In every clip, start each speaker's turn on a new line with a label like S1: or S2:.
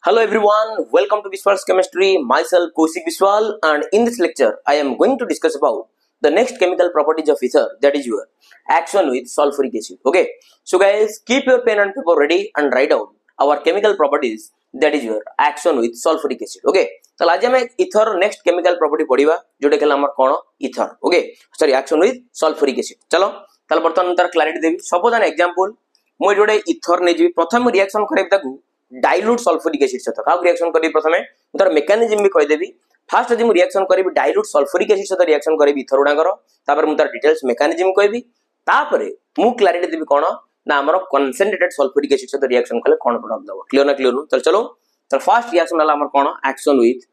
S1: Hello everyone, welcome to Viswal's Chemistry. Myself Kaushik Viswal, and in this lecture I am going to discuss about the next chemical properties of ether, that is your action with sulfuric acid. Okay, so guys, keep your pen and paper ready and write down our chemical properties, that is your action with sulfuric acid. Okay, तो आज हम ether next chemical property पढ़िबा जोटा के हमर कोन ether. Okay, sorry, action with sulfuric acid. चलो ताले बर्तमान तार clarity Devi. Suppose an example मो जोडे ether ने जी प्रथम रिएक्शन करबे ताकू डाइल्यूट सल्फ्यूरिक एसिड सहित का रिएक्शन करी प्रथमे तार मेकानिज्म भी कहि देबी. फास्ट जि मु रिएक्शन करी डाइल्यूट सल्फ्यूरिक एसिड सहित रिएक्शन करी इथर उडाकर तापर मु तार डिटेल्स मेकानिज्म कहबी. तापर मु क्लैरिटी देबी कोन ना हमर कंसंट्रेटेड सल्फ्यूरिक एसिड सहित रिएक्शन कले कोन प्रोडक्ट दबो. क्लियर ना क्लियर नु. चलो तो फर्स्ट रिएक्शन हला हमर कोन action with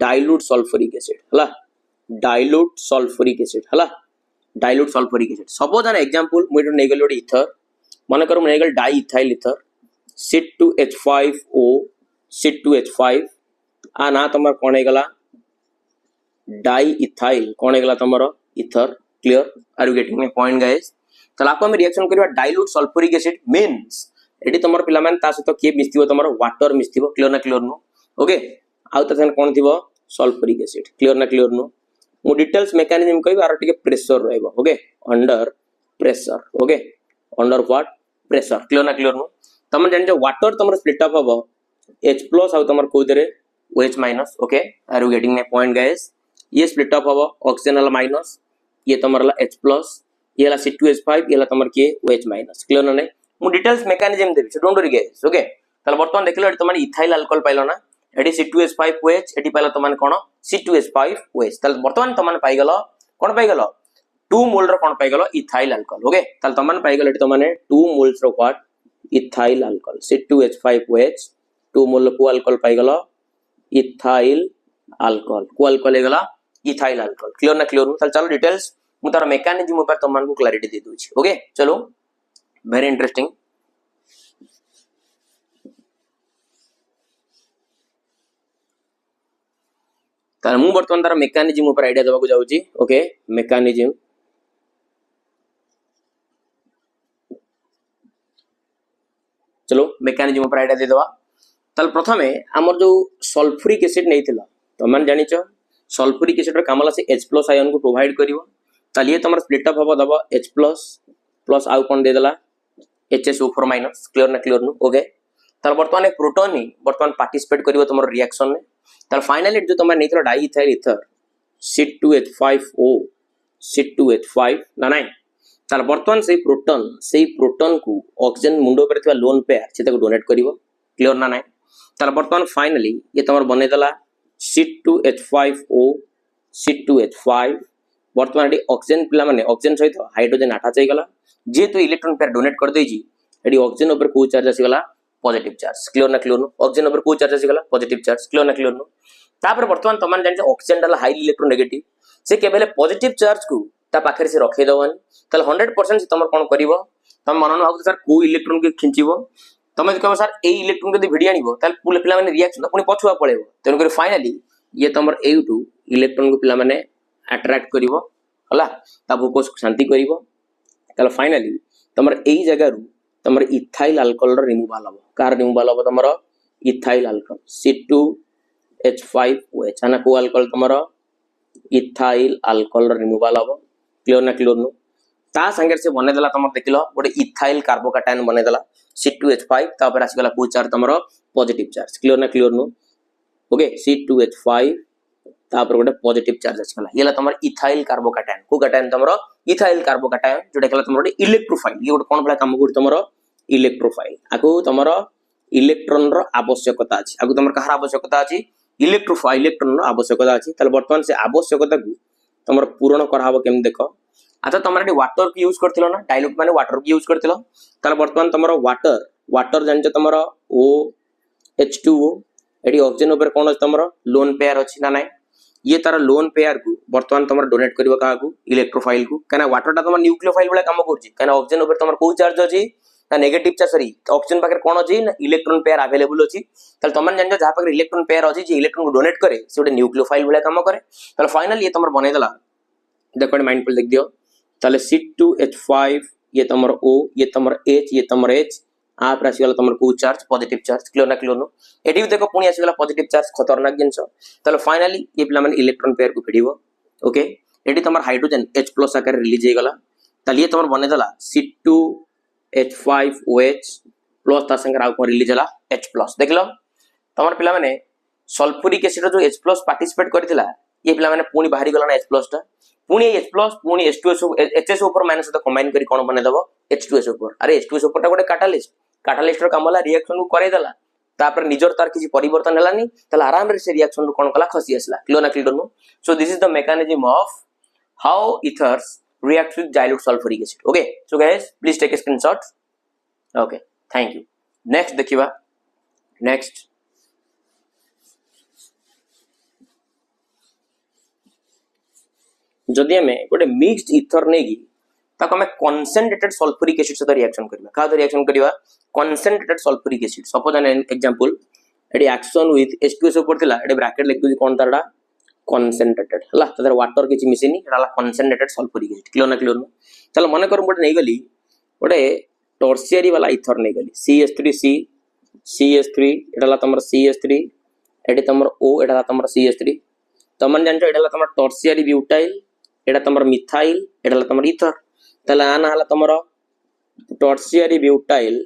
S1: dilute sulphuric acid हला. डाइल्यूट सल्फ्यूरिक एसिड हला. Dilute sulphuric acid suppose an example मु नै गेल इथर माने कर मु नै गेल diethyl ether C2H5O C2H5 आ ना तमर कोन हेगला डाई इथाइल कोन हेगला तमर ether. Clear are you getting my point guys. चला को हम रिएक्शन करबा डाइल्यूट सल्फ्यूरिक एसिड मींस एडी तमर पिला माने ता सहित के मिस्थिबो तमर वाटर मिस्थिबो. क्लियर ना क्लियर नो. ओके आउ त थन कोन थिबो सल्फ्यूरिक एसिड. क्लियर ना क्लियर नो. मु डिटेल्स मेकानिज्म कहबा आर टिके प्रेशर रहबो. Okay under pressure. Okay under what pressure. Clear ना क्लियर नो. तमन जानि वाटर तमर स्प्लिट अप हबो H प्लस आ तमर को देरे OH minus. Okay are you getting my point guys. ये स्प्लिट अप हबो ऑक्सीजन वाला माइनस ये तमर ला H प्लस ये ला C2H5 ये ला तमर के OH माइनस. क्लियर ना नै मु details mechanism Devi so don't worry guys. Okay तले वर्तमान देखलो एटी तमन इथाइल अल्कोहल पाइलो ना एटी C2H5OH एटी पाइलो तमन कोन C2H5OH. तले वर्तमान तमन पाइ गेलो कोन पाइ गेलो 2 मोल रो कोन पाइ गेलो इथाइल अल्कोहल. ओके तले तमन पाइ गेलो एटी तमन 2 मोल्स रो what ethyl alcohol C2H5OH 2 mole को अल्कोहल पाई गला इथाइल अल्कोहल को अल्कोहल हेगला इथाइल अल्कोहल. क्लियर ना क्लियर नु. चलो डिटेल्स मु तार मेकानिज्म ऊपर तमन को क्लैरिटी दे दूची. ओके चलो वेरी इंटरेस्टिंग. तार मु वर्तमान तार मेकानिज्म ऊपर आईडिया देबा को जाउची. ओके मेकानिज्म चलो मेकानिज्म ऊपर आईडिया दे दवा. तल प्रथमे हमर जो सल्फ्यूरिक एसिड नैथिला तो मन जानिच सल्फ्यूरिक एसिड रो कामला से H+ आयन को प्रोवाइड करिवो. तल ये तमर स्प्लिट अप हबो दबो H+ प्लस आउ कोन दे देला HSO4-. क्लियर ना क्लियर नु. ओके तल वर्तमान एक प्रोटॉन ही वर्तमान पार्टिसिपेट करिवो तमर रिएक्शन में. तल फाइनली जो तमर नैथिला di ethyl ether C2H5O C2H5 ना नाही तार वर्तमान से प्रोटॉन को ऑक्सीजन मुंडो पर थिबा लोन पेयर से ताको डोनेट करिवो. क्लियर ना नाही. तार वर्तमान फाइनली ये तमर बने देला C2H5O C2H5 वर्तमान एडी ऑक्सीजन पिला माने ऑक्सीजन सहित हाइड्रोजन अटैच हे गला जे तो इलेक्ट्रॉन पेयर डोनेट कर देजी एडी ऑक्सीजन ऊपर को चार्ज आसी गला पॉजिटिव चार्ज. क्लियर ना क्लियर नो. ऑक्सीजन ऊपर को चार्ज आसी गला पॉजिटिव चार्ज. क्लियर ना क्लियर नो. तापर वर्तमान तमान जानि ऑक्सीजन डाला हाईली इलेक्ट्रोनेगेटिव से केवल पॉजिटिव चार्ज को ता पाखरे से रखे दवन. तले 100% से तमर कोन करिवो तम मनन भाउ सर को इलेक्ट्रॉन के खिंचीबो तमे कहबो सर ए इलेक्ट्रॉन के भिडी आनिबो ताल पुले पिला माने रिएक्शन पुनी पछुआ पळेबो. तेन कर फाइनली ये तमर A2 इलेक्ट्रॉन को पिला माने अट्रैक्ट करिवो हला ता फोकस शांति करिवो. ताल फाइनली तमर एई जगह रु तमर इथाइल अल्कोहल रो रिमूवल हबो. कार रिमूवल हबो तमर इथाइल अल्कोहल C2H5OH आना को अल्कोहल तमर इथाइल अल्कोहल रो रिमूवल हबो. क्लियर ना क्लियर नो. ता संगे से बने देला तमर देखिलो गोटे इथाइल कार्बोकैटायन बने देला C2H5 तापर आसी गला को चार्ज तमर पॉजिटिव चार्ज. क्लियर ना क्लियर नो. ओके C2H5 तापर गोटे पॉजिटिव चार्ज आसी गला येला तमर इथाइल कार्बोकैटायन को कैटायन तमर इथाइल कार्बोकैटायन जोटा केला तमर गोटे इलेक्ट्रोफाइल. ये गोटे कोन भला काम गुड तमर इलेक्ट्रोफाइल. आको तमर इलेक्ट्रॉन रो आवश्यकता अछि. आको तमर कहार आवश्यकता अछि इलेक्ट्रोफाइल इलेक्ट्रॉन रो आवश्यकता अछि. तले वर्तमान से आवश्यकता को तमर पूर्ण कराबो केम देखो. अच्छा तमर एडी वाटर की यूज करथिलो ना डाइल्यूट माने वाटर की यूज करथिलो. ताले वर्तमान तमर वाटर जानछ तमर OH2O एडी ऑक्सीजन ऊपर कोन अछि तमर लोन पेयर अछि ना नाही. ये तार लोन पेयर को वर्तमान तमर डोनेट करबो काहा को इलेक्ट्रोफाइल को. कना वाटर ता तमर न्यूक्लियोफाइल बळे काम करछि. कना ऑक्सीजन ऊपर तमर को चार्ज अछि ना नेगेटिव चार्ज सॉरी ऑक्सीजन पाकर कोन अछि ना इलेक्ट्रॉन पेयर अवेलेबल अछि. ताले तमन जानछ जहा पाकर इलेक्ट्रॉन पेयर अछि जे इलेक्ट्रॉन को डोनेट करे से गोटे न्यूक्लियोफाइल बळे काम करे. ताले फाइनली ये तमर बने देला देखो माइंड पर लिख दियो. ताले C2H5 ये तमर O ये तमर H ये तमर H आप आसीगला तुम को चार्ज पॉजिटिव चार्ज क्लियर ना क्लियर नो एटी भी देखो पुणी आसीगला पॉजिटिव चार्ज खतरनाक जिंस ताले फाइनली ये पिला माने इलेक्ट्रॉन पेयर को भिड़िबो ओके एटी तुम हाइड्रोजन H+ आकार रिलीज हेगला ताले ये तुम बने दला C2H5OH प्लस ता संगे आउ को रिलीज हला H+ देखलो तुम पिला माने सल्फ्यूरिक एसिड जो H+ पार्टिसिपेट करथिला ये पिला माने पुणी बाहरी गला ना H+ ता पुणी H+ पुणी H2SO HSO ऊपर माइनस तो कंबाइन करी कोन बने दबो H2SO ऊपर अरे H2SO ऊपर ता गोटे कैटालिस्ट रो काम होला रिएक्शन को करे देला तापर निजर तार किसी परिवर्तन हलानी तले आराम रे से रिएक्शन रो कोन कला खसी आसला क्लियर ना clear no so this is the mechanism of how ethers react with dilute sulfuric acid okay so guys please take a screenshot okay thank you next देखिबा next जदि हमें गोटे मिक्स्ड इथर नेगी ताको हमें कंसंट्रेटेड सल्फ्यूरिक एसिड सहित reaction करबा का रिएक्शन करबा concentrated sulphuric acid suppose an example एडी एक्शन विथ H2SO पड़थिला एडी ब्रैकेट लिख दूची कोन तारडा कंसंट्रेटेड हला तदर वाटर किछि मिसिनी एडाला कंसंट्रेटेड सल्फ्यूरिक एसिड क्लियर ना क्लियर नो चलो मने कर गोटे नै गली गोटे टर्शियरी वाला इथर नै गली CH3C CH3 एडाला तमर CH3 एडी तमर O एडाला तमर CH3 तमन जानचो एडाला तमर टर्शियरी ब्यूटाइल एडा तमर मिथाइल एडाला तमर इथर तला आना हला तमर टर्शियरी ब्यूटाइल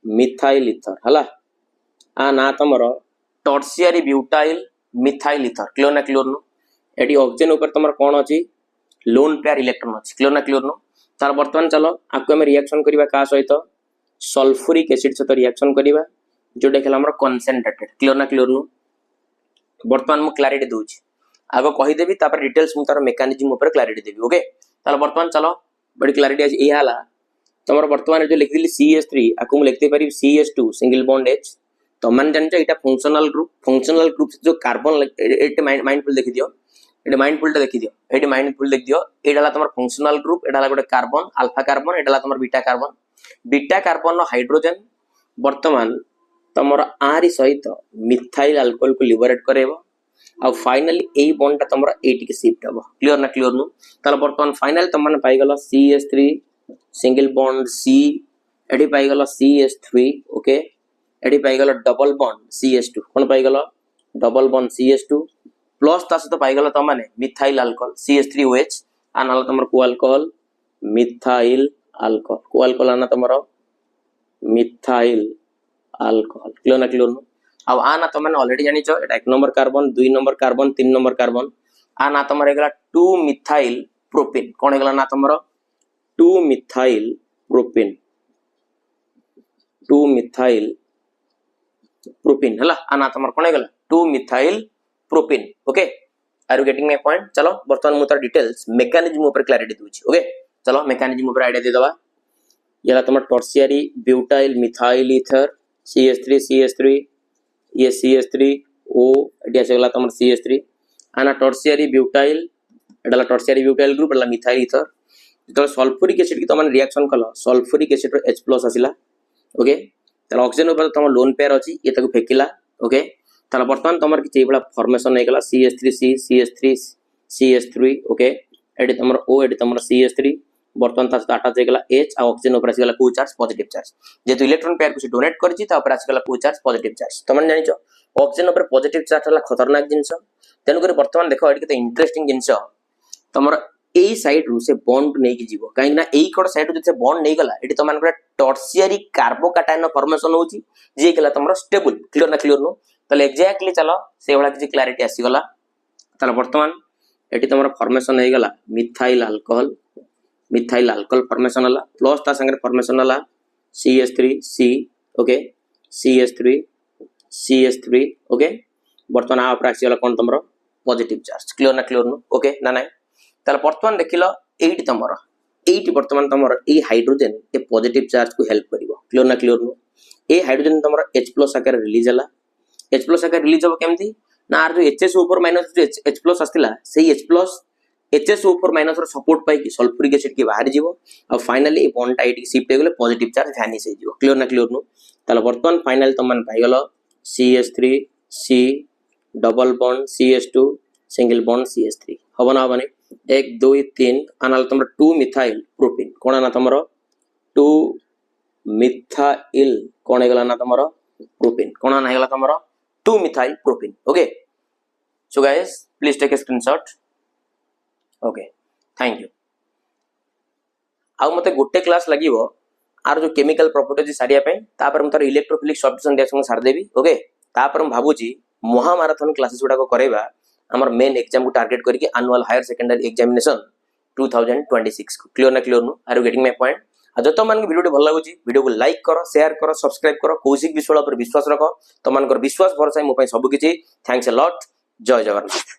S1: मिथाइल इथर हला आना तमर tertiary butyl methyl ether clear ना क्लियर नो एडी ऑक्सीजन ऊपर तमर कोन अछि लोन पेयर इलेक्ट्रॉन अछि क्लियर ना क्लियर नो तार वर्तमान चलो आको हम रिएक्शन करबा का सहित सल्फ्यूरिक एसिड सहित रिएक्शन करबा जोडे खेला हमर कंसंट्रेटेड क्लियर ना क्लियर नो वर्तमान मु क्लैरिटी दूची आगो कहि देबी तापर डिटेल्स मु तार मेकानिज्म ऊपर क्लैरिटी देबी ओके ताला वर्तमान चलो बड़ी क्लैरिटी आज ए हला तमर वर्तमान जो लिख दिली CH3 आकु मु लिखते पारी CH2 सिंगल बॉन्ड H तो मन जानछ एटा फंक्शनल ग्रुप जो कार्बन एटे माइंडफुल देखि दियो एटे माइंडफुल ता देखि दियो एटे माइंडफुल देख दियो एडाला तमर फंक्शनल ग्रुप एडाला गोटे कार्बन अल्फा कार्बन एडाला तमर बीटा कार्बन नो हाइड्रोजन वर्तमान तमर आरी सहित मिथाइल अल्कोहल को लिबरेट करेबो आ फाइनली एई बॉन्ड तमरा एटी के शिफ्ट हबो क्लियर ना क्लियर नु ताला वर्तमान फाइनल तमन पाई गलो CH3 सिंगल बॉन्ड C एडी पाई गलो CH3 ओके एडी पाई गलो डबल बॉन्ड CH2 कोन पाई गलो डबल बॉन्ड CH2 प्लस ता सहित पाई गलो तमाने मिथाइल अल्कोहल CH3OH आनाला तमर को अल्कोहल मिथाइल अल्कोहल को अल्कोहल आना तमरो मिथाइल अल्कोहल क्लियर ना क्लियर नु अब आना तो मैंने ऑलरेडी जानी छो एटा 1 number carbon 2 number carbon 3 number carbon आना तमर हेगला 2 मिथाइल प्रोपेन कोन हेगला ना तमरो 2 मिथाइल प्रोपेन 2 मिथाइल प्रोपेन हला आना तमर कोन हेगला 2 methyl propane okay are you getting my point चलो वर्तमान मु तार डिटेल्स मेकानिज्म ऊपर क्लैरिटी दूची ओके चलो मेकानिज्म ऊपर आईडिया दे दवा येला तमर tertiary butyl methyl ether CH3 ये CH3O एडी आसेगला तमर CH3 आना टर्शियरी ब्यूटाइल एडाला टर्शियरी ब्यूटाइल ग्रुप एडाला मिथाइल ईथर तो सल्फ्यूरिक एसिड की तमन रिएक्शन कलो सल्फ्यूरिक एसिड रो H+ आसिला ओके तला ऑक्सीजन ऊपर तमर लोन पेयर अछि ये ताको फेकिला ओके तला वर्तमान तमर कि एबला फॉर्मेशन हे गेला CH3C CH3 ओके एडी तमर O एडी तमर CH3 वर्तमान ता अटैच हे गेला H आ ऑक्सीजन ऊपर आसी गेला को चार्ज पॉजिटिव चार्ज जेतु इलेक्ट्रॉन पेयर को डोनेट करछि ता ऊपर आसी गेला को चार्ज पॉजिटिव चार्ज तमन जानि छ ऑक्सीजन ऊपर पॉजिटिव चार्ज हला खतरनाक जिंस तेनु करे वर्तमान देखो एडी केते इंटरेस्टिंग जिंस तमर एई साइड रु से बॉन्ड नै कि जीवो काहे ना एई कोड साइड रु से बॉन्ड नै गला एडी तमन करे टर्शियरी कार्बोकैटायन फॉर्मेशन होछि जे केला तमर स्टेबल क्लियर ना क्लियर नो तले एग्जैक्टली चलो से वाला किछि क्लैरिटी आसी गला तले वर्तमान एडी तमर फॉर्मेशन हे गला मिथाइल अल्कोहल फॉर्मेशन हला प्लस ता संगे फॉर्मेशन हला CH3C ओके CH3 ओके वर्तमान आ ऊपर आसी गला कोन तमरो पॉजिटिव चार्ज क्लियर ना क्लियर नो ओके ना ना ताले वर्तमान देखिलो 8 तमरो 8 वर्तमान तमरो ए हाइड्रोजन ए पॉजिटिव चार्ज को हेल्प करिवो क्लियर ना क्लियर नो ए हाइड्रोजन तमरो H+ आकार रिलीज हला H+ आकार रिलीज हो केमथि ना आर जो HSO ऊपर माइनस जो H+ आस्तिला सेही HSO ऊपर माइनस रो सपोर्ट पाई कि सल्फ्यूरिक एसिड के बाहर जीवो और finally a bond tight shift हे गेले पॉजिटिव चार्ज वैनिश हे जीवो क्लियर ना क्लियर नो ताले वर्तमान फाइनल तमन पाई गेलो CH3C double bond CH2 single bond CH3 हबना हबने 1 2 3 आनाल तमर 2 मिथाइल प्रोपेन कोन आना तमरो 2 मिथाइल कौन है ना तुम प्रोपेन कौन ना है तुम 2 methyl propane okay so guys please take a screenshot okay thank you आउ मते गोटे क्लास लागिवो आर जो केमिकल प्रॉपर्टीज सारिया पे तापर हम तार इलेक्ट्रोफिलिक सब्स्टिट्यूशन रिएक्शन सार देबी ओके तापर हम भाबुची महामाराथन क्लासेस गुडा को करेबा हमर मेन एग्जाम को टारगेट करके एनुअल हायर सेकेंडरी एग्जामिनेशन 2026 को क्लियर ना क्लियर नु are you getting my point आ जतो मान वीडियो भल लागुची वीडियो को लाइक करो शेयर करो सब्सक्राइब करो कौशिक विश्वाल पर विश्वास रखो तो मानकर विश्वास भरोसा मो पई सब किछि थैंक्स अ लॉट जय जगन्नाथ।